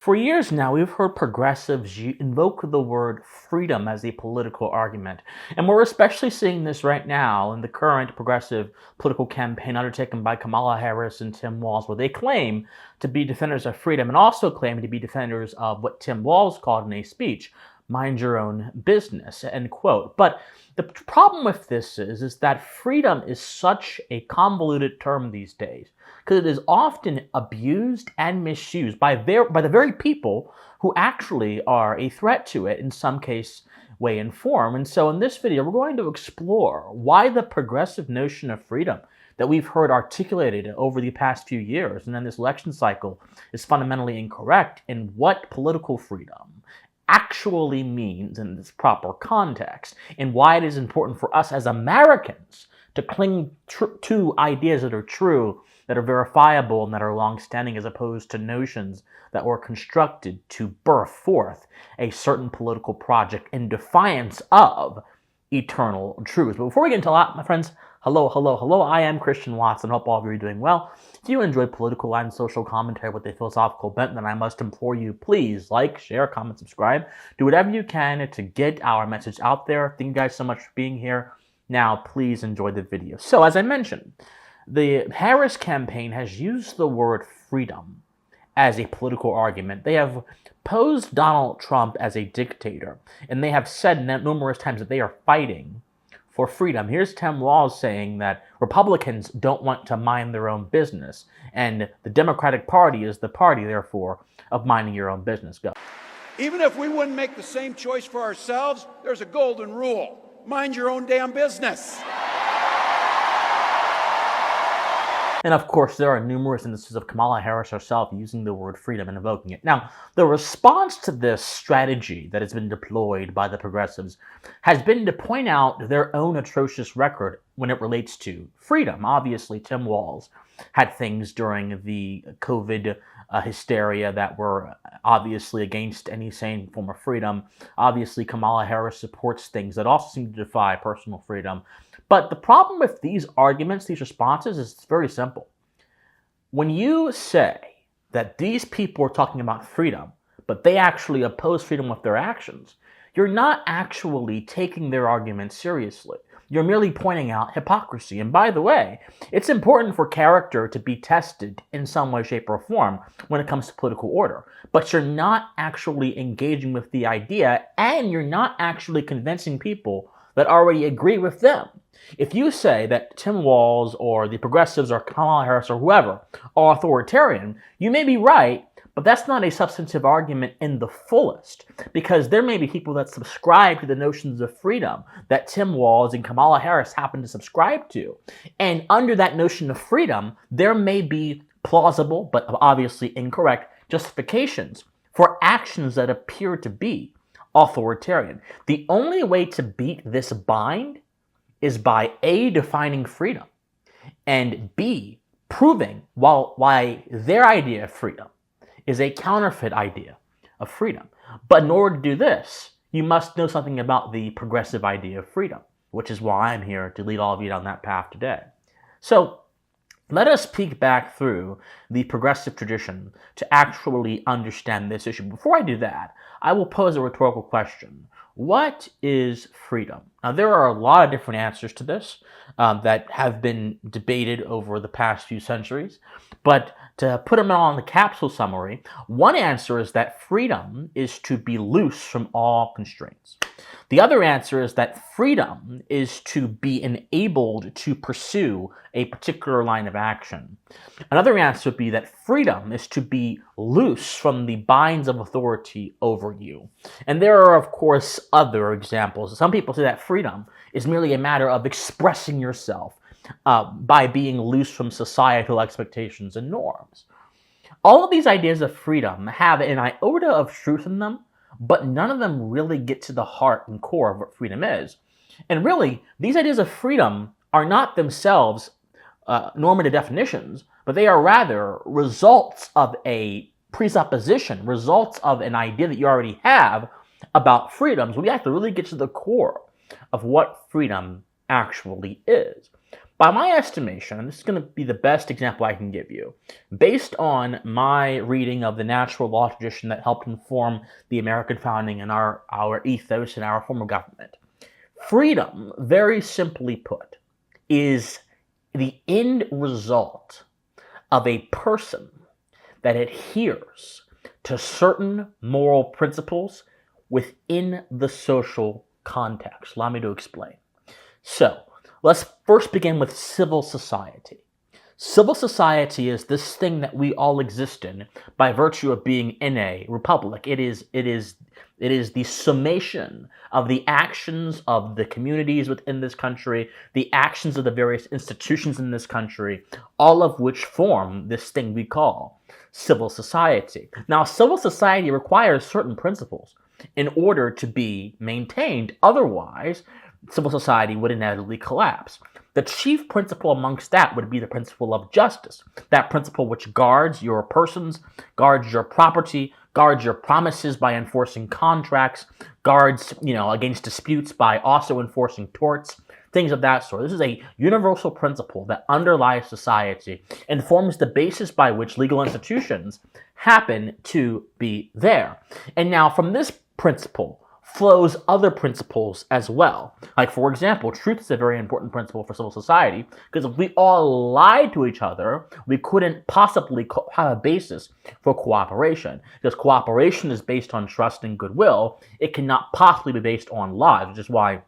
For years now, we've heard progressives invoke the word freedom as a political argument. And we're especially seeing this right now in the current progressive political campaign undertaken by Kamala Harris and Tim Walz, where they claim to be defenders of freedom and also claim to be defenders of what Tim Walz called in a speech, mind your own business, end quote. But the problem with this is that freedom is such a convoluted term these days because it is often abused and misused by the very people who actually are a threat to it in some case, way, and form. And so in this video, we're going to explore why the progressive notion of freedom that we've heard articulated over the past few years and in this election cycle is fundamentally incorrect, and what political freedom actually means in this proper context, and why it is important for us as Americans to cling to ideas that are true, that are verifiable, and that are long-standing, as opposed to notions that were constructed to birth forth a certain political project in defiance of eternal truth. But before we get into that, my friends, hello. I am Christian Watson. Hope all of you are doing well. If you enjoy political and social commentary with a philosophical bent, then I must implore you, please like, share, comment, subscribe. Do whatever you can to get our message out there. Thank you guys so much for being here. Now, please enjoy the video. So, as I mentioned, the Harris campaign has used the word freedom as a political argument. They have posed Donald Trump as a dictator, and they have said numerous times that they are fighting for freedom. Here's Tim Walz saying that Republicans don't want to mind their own business, and the Democratic Party is the party, therefore, of minding your own business. Go. Even if we wouldn't make the same choice for ourselves, there's a golden rule. Mind your own damn business. And of course, there are numerous instances of Kamala Harris herself using the word freedom and invoking it. Now, the response to this strategy that has been deployed by the progressives has been to point out their own atrocious record when it relates to freedom. Obviously, Tim Walz had things during the COVID hysteria that were obviously against any sane form of freedom. Obviously, Kamala Harris supports things that also seem to defy personal freedom. But the problem with these arguments, these responses, is it's very simple. When you say that these people are talking about freedom, but they actually oppose freedom with their actions, you're not actually taking their argument seriously. You're merely pointing out hypocrisy. And by the way, it's important for character to be tested in some way, shape, or form when it comes to political order. But you're not actually engaging with the idea, and you're not actually convincing people that already agree with them. If you say that Tim Walz or the progressives or Kamala Harris or whoever are authoritarian, you may be right, but that's not a substantive argument in the fullest, because there may be people that subscribe to the notions of freedom that Tim Walz and Kamala Harris happen to subscribe to. And under that notion of freedom, there may be plausible, but obviously incorrect, justifications for actions that appear to be authoritarian. The only way to beat this bind is by A, defining freedom, and B, proving why their idea of freedom is a counterfeit idea of freedom. But in order to do this, you must know something about the progressive idea of freedom, which is why I'm here to lead all of you down that path today. So let us peek back through the progressive tradition to actually understand this issue. Before I do that, I will pose a rhetorical question. What is freedom? Now, there are a lot of different answers to this that have been debated over the past few centuries, but to put them all in the capsule summary, one answer is that freedom is to be loose from all constraints. The other answer is that freedom is to be enabled to pursue a particular line of action. Another answer would be that freedom is to be loose from the binds of authority over you. And there are, of course, other examples. Some people say that freedom is merely a matter of expressing yourself by being loose from societal expectations and norms. All of these ideas of freedom have an iota of truth in them, but none of them really get to the heart and core of what freedom is. And really, these ideas of freedom are not themselves normative definitions, but they are rather results of a presupposition, results of an idea that you already have about freedom. So we have to really get to the core of what freedom actually is. By my estimation, and this is going to be the best example I can give you, based on my reading of the natural law tradition that helped inform the American founding and our ethos and our form of government, freedom, very simply put, is the end result of a person that adheres to certain moral principles within the social context. Allow me to explain. So, let's first begin with civil society. Civil society is this thing that we all exist in by virtue of being in a republic. It is the summation of the actions of the communities within this country, the actions of the various institutions in this country, all of which form this thing we call civil society. Now, civil society requires certain principles in order to be maintained. Otherwise, civil society would inevitably collapse. The chief principle amongst that would be the principle of justice, that principle which guards your persons, guards your property, guards your promises by enforcing contracts, guards, against disputes by also enforcing torts, things of that sort. This is a universal principle that underlies society and forms the basis by which legal institutions happen to be there. And now from this principle flows other principles as well. Like, for example, truth is a very important principle for civil society, because if we all lied to each other, we couldn't possibly have a basis for cooperation. Because cooperation is based on trust and goodwill, it cannot possibly be based on lies, which is why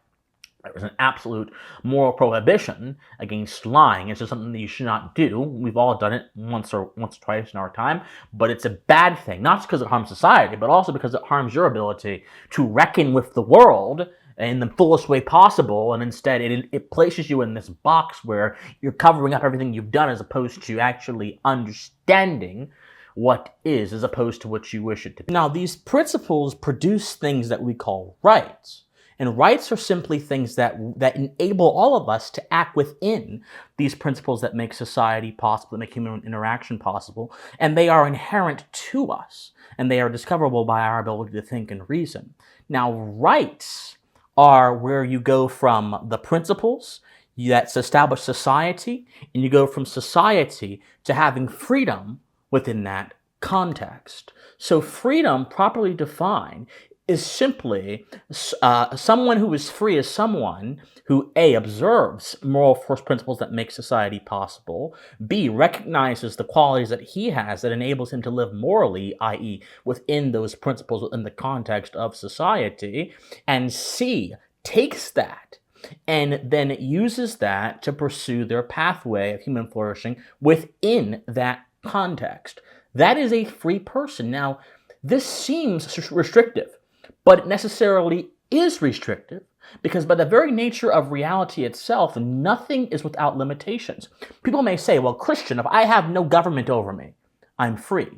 there is an absolute moral prohibition against lying. It's just something that you should not do. We've all done it once or twice in our time, but it's a bad thing, not just because it harms society, but also because it harms your ability to reckon with the world in the fullest way possible, and instead it places you in this box where you're covering up everything you've done as opposed to actually understanding what is as opposed to what you wish it to be. Now, these principles produce things that we call rights. And rights are simply things that enable all of us to act within these principles that make society possible, that make human interaction possible. And they are inherent to us. And they are discoverable by our ability to think and reason. Now, rights are where you go from the principles that establish society, and you go from society to having freedom within that context. So freedom, properly defined, is simply someone who is free is someone who A, observes moral first principles that make society possible, B, recognizes the qualities that he has that enables him to live morally, i.e. within those principles within the context of society, and C, takes that and then uses that to pursue their pathway of human flourishing within that context. That is a free person. Now, this seems restrictive, but it necessarily is restrictive because by the very nature of reality itself, nothing is without limitations. People may say, well, Christian, if I have no government over me, I'm free.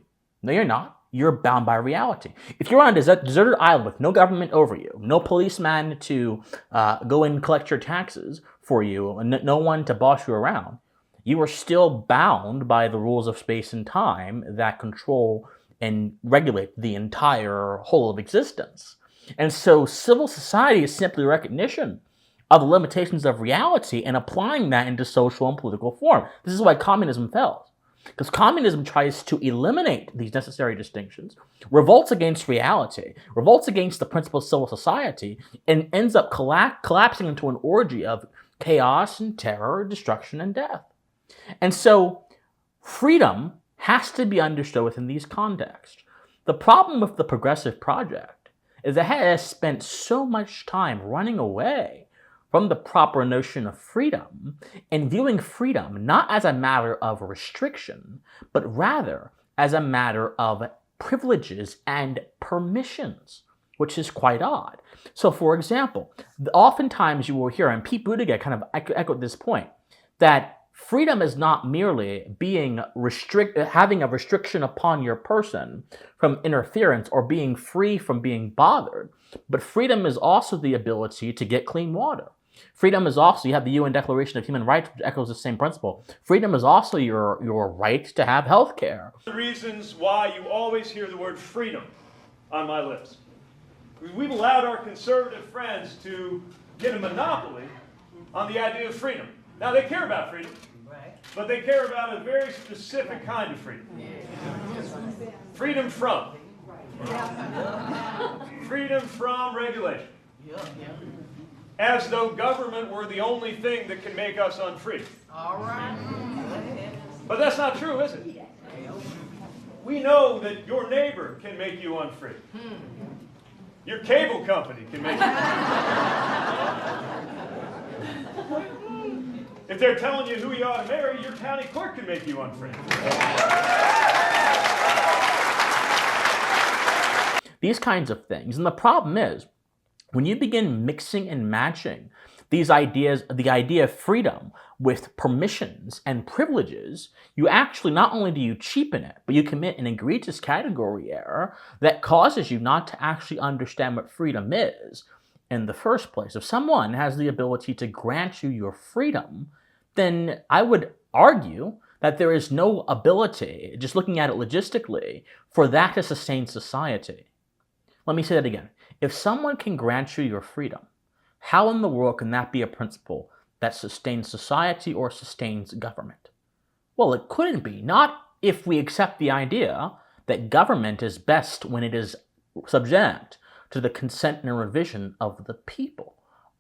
No, you're not. You're bound by reality. If you're on a deserted island with no government over you, no policeman to go and collect your taxes for you, and no one to boss you around, you are still bound by the rules of space and time that control and regulate the entire whole of existence. And so civil society is simply recognition of the limitations of reality and applying that into social and political form. This is why communism fails. Because communism tries to eliminate these necessary distinctions, revolts against reality, revolts against the principles of civil society, and ends up collapsing into an orgy of chaos and terror, destruction and death. And so freedom has to be understood within these contexts. The problem with the progressive project is that it has spent so much time running away from the proper notion of freedom and viewing freedom not as a matter of restriction, but rather as a matter of privileges and permissions, which is quite odd. So, for example, oftentimes you will hear, and Pete Buttigieg kind of echoed this point, that freedom is not merely having a restriction upon your person from interference or being free from being bothered, but freedom is also the ability to get clean water. Freedom is also, you have the UN Declaration of Human Rights, which echoes the same principle. Freedom is also your right to have health care. The reasons why you always hear the word freedom on my lips. We've allowed our conservative friends to get a monopoly on the idea of freedom. Now, they care about freedom, but they care about a very specific kind of freedom. Freedom from. Freedom from regulation. As though government were the only thing that can make us unfree. All right. But that's not true, is it? We know that your neighbor can make you unfree. Your cable company can make you. If they're telling you who you ought to marry, your county clerk can make you unfree. These kinds of things. And the problem is, when you begin mixing and matching these ideas, the idea of freedom with permissions and privileges, you actually, not only do you cheapen it, but you commit an egregious category error that causes you not to actually understand what freedom is in the first place. If someone has the ability to grant you your freedom, then I would argue that there is no ability, just looking at it logistically, for that to sustain society. Let me say that again. If someone can grant you your freedom, how in the world can that be a principle that sustains society or sustains government? Well, it couldn't be. Not if we accept the idea that government is best when it is subject to the consent and revision of the people.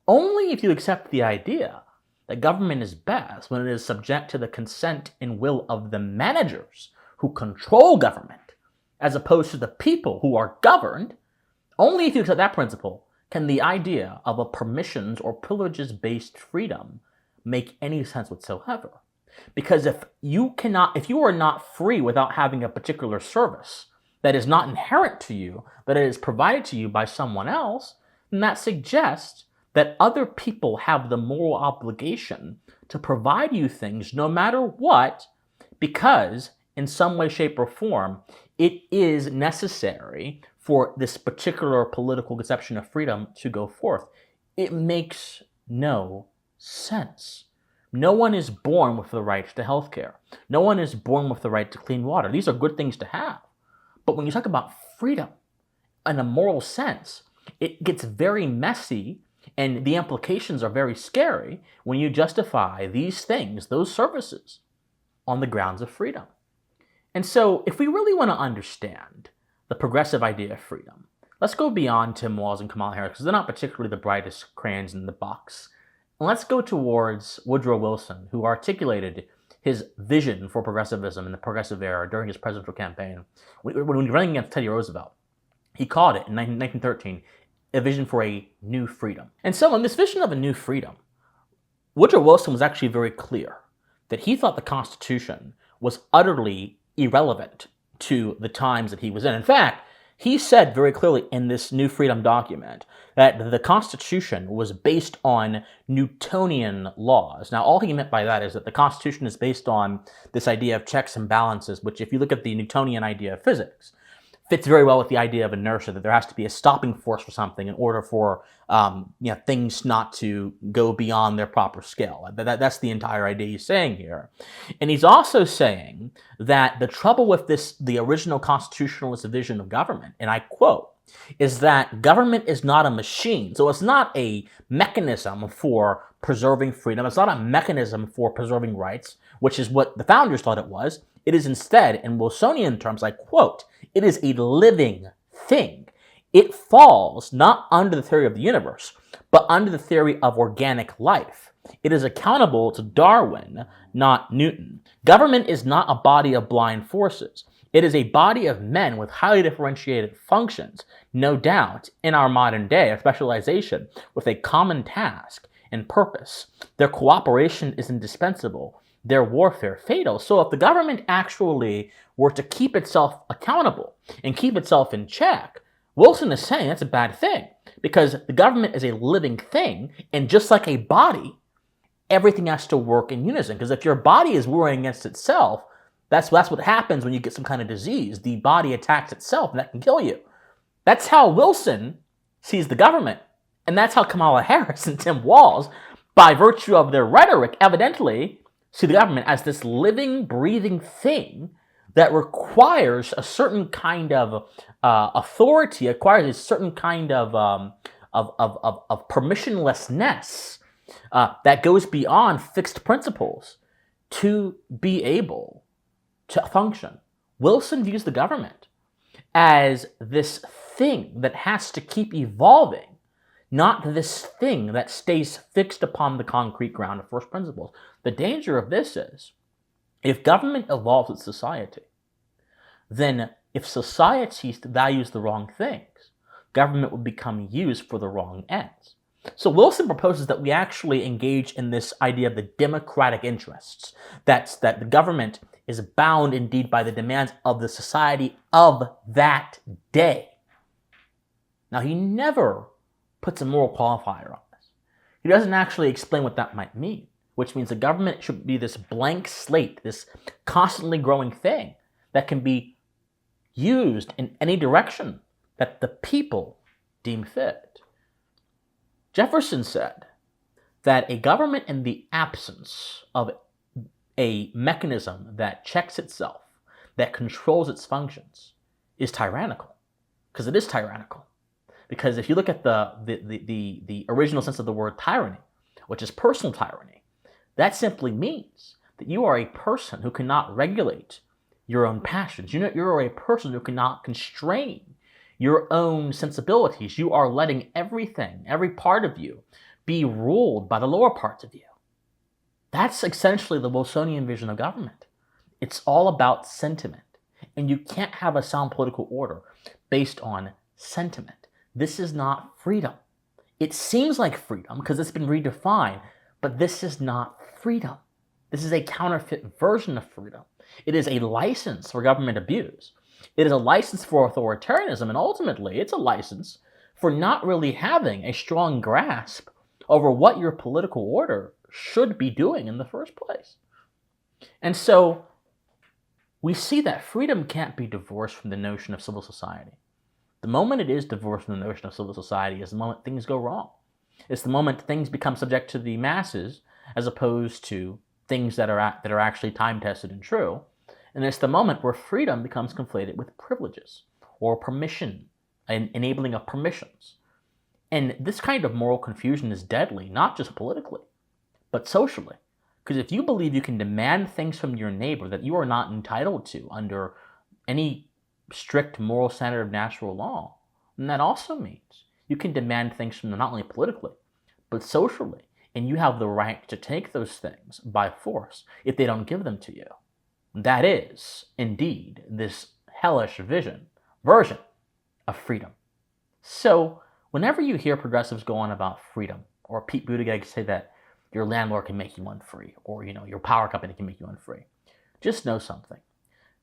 Only if you accept the idea that government is best when it is subject to the consent and will of the managers who control government, as opposed to the people who are governed. Only if you accept that principle can the idea of a permissions or privileges-based freedom make any sense whatsoever. Because if you are not free without having a particular service that is not inherent to you, but it is provided to you by someone else, then that suggests that other people have the moral obligation to provide you things no matter what, because in some way, shape, or form, it is necessary for this particular political conception of freedom to go forth. It makes no sense. No one is born with the right to health care. No one is born with the right to clean water. These are good things to have. But when you talk about freedom in a moral sense, it gets very messy, and the implications are very scary when you justify these things, those services, on the grounds of freedom. And so if we really want to understand the progressive idea of freedom, let's go beyond Tim Walz and Kamala Harris, because they're not particularly the brightest crayons in the box. And let's go towards Woodrow Wilson, who articulated his vision for progressivism in the progressive era during his presidential campaign. When he was running against Teddy Roosevelt, he called it, in 1913, a vision for a new freedom. And so in this vision of a new freedom, Woodrow Wilson was actually very clear that he thought the Constitution was utterly irrelevant to the times that he was in. In fact, he said very clearly in this New Freedom document that the Constitution was based on Newtonian laws. Now, all he meant by that is that the Constitution is based on this idea of checks and balances, which, if you look at the Newtonian idea of physics, fits very well with the idea of inertia, that there has to be a stopping force for something in order for things not to go beyond their proper scale. That's the entire idea he's saying here. And he's also saying that the trouble with the original constitutionalist vision of government, and I quote, is that government is not a machine. So it's not a mechanism for preserving freedom. It's not a mechanism for preserving rights, which is what the founders thought it was. It is instead, in Wilsonian terms, I quote, it is a living thing. It falls not under the theory of the universe, but under the theory of organic life. It is accountable to Darwin, not Newton. Government is not a body of blind forces. It is a body of men with highly differentiated functions, no doubt, in our modern day, of specialization, with a common task and purpose. Their cooperation is indispensable, their warfare fatal. So if the government actually were to keep itself accountable and keep itself in check, Wilson is saying that's a bad thing, because the government is a living thing, and just like a body, everything has to work in unison. Because if your body is warring against itself, that's what happens when you get some kind of disease. The body attacks itself, and that can kill you. That's how Wilson sees the government, and that's how Kamala Harris and Tim Walz, by virtue of their rhetoric, evidently see the government as this living, breathing thing that requires a certain kind of authority, acquires a certain kind of permissionlessness that goes beyond fixed principles to be able to function. Wilson views the government as this thing that has to keep evolving, not this thing that stays fixed upon the concrete ground of first principles. The danger of this is, if government evolves with society, then if society values the wrong things, government will become used for the wrong ends. So Wilson proposes that we actually engage in this idea of the democratic interests, that the government is bound indeed by the demands of the society of that day. Now, he never puts a moral qualifier on this. He doesn't actually explain what that might mean, which means the government should be this blank slate, this constantly growing thing that can be used in any direction that the people deem fit. Jefferson said that a government in the absence of a mechanism that checks itself, that controls its functions, is tyrannical. Because it is tyrannical. Because if you look at the original sense of the word tyranny, which is personal tyranny, that simply means that you are a person who cannot regulate your own passions. You're a person who cannot constrain your own sensibilities. You are letting everything, every part of you, be ruled by the lower parts of you. That's essentially the Wilsonian vision of government. It's all about sentiment. And you can't have a sound political order based on sentiment. This is not freedom. It seems like freedom because it's been redefined, but this is not freedom. This is a counterfeit version of freedom. It is a license for government abuse. It is a license for authoritarianism, and ultimately, it's a license for not really having a strong grasp over what your political order should be doing in the first place. And so, we see that freedom can't be divorced from the notion of civil society. The moment it is divorced from the notion of civil society is the moment things go wrong. It's the moment things become subject to the masses as opposed to things that are actually time-tested and true. And it's the moment where freedom becomes conflated with privileges or permission, and enabling of permissions. And this kind of moral confusion is deadly, not just politically, but socially. Because if you believe you can demand things from your neighbor that you are not entitled to under any strict moral standard of natural law, then that also means you can demand things from them not only politically, but socially. And you have the right to take those things by force if they don't give them to you. That is, indeed, this hellish version of freedom. So, whenever you hear progressives go on about freedom, or Pete Buttigieg say that your landlord can make you unfree, or your power company can make you unfree, just know something.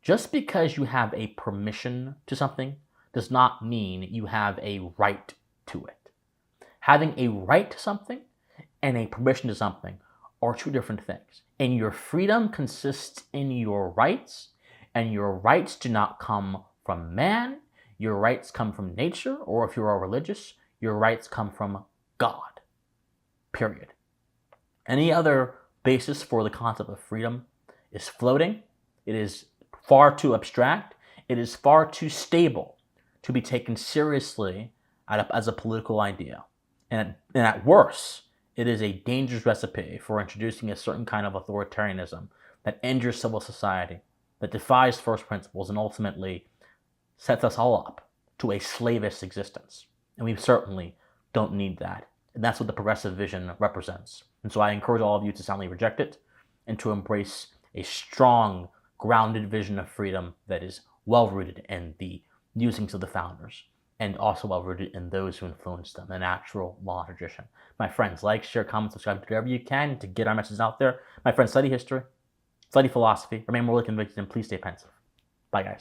Just because you have a permission to something does not mean you have a right to it. Having a right to something and a permission to something are two different things. And your freedom consists in your rights, and your rights do not come from man. Your rights come from nature, or if you are religious, your rights come from God. Period. Any other basis for the concept of freedom is floating. It is far too abstract. It is far too stable to be taken seriously as a political idea. And at worst, it is a dangerous recipe for introducing a certain kind of authoritarianism that injures civil society, that defies first principles, and ultimately sets us all up to a slavish existence. And we certainly don't need that. And that's what the progressive vision represents. And so I encourage all of you to soundly reject it and to embrace a strong, grounded vision of freedom that is well-rooted in the musings of the founders, and also well-rooted in those who influenced them, the natural law tradition. My friends, like, share, comment, subscribe, do whatever you can to get our messages out there. My friends, study history, study philosophy, remain morally convicted, and please stay pensive. Bye, guys.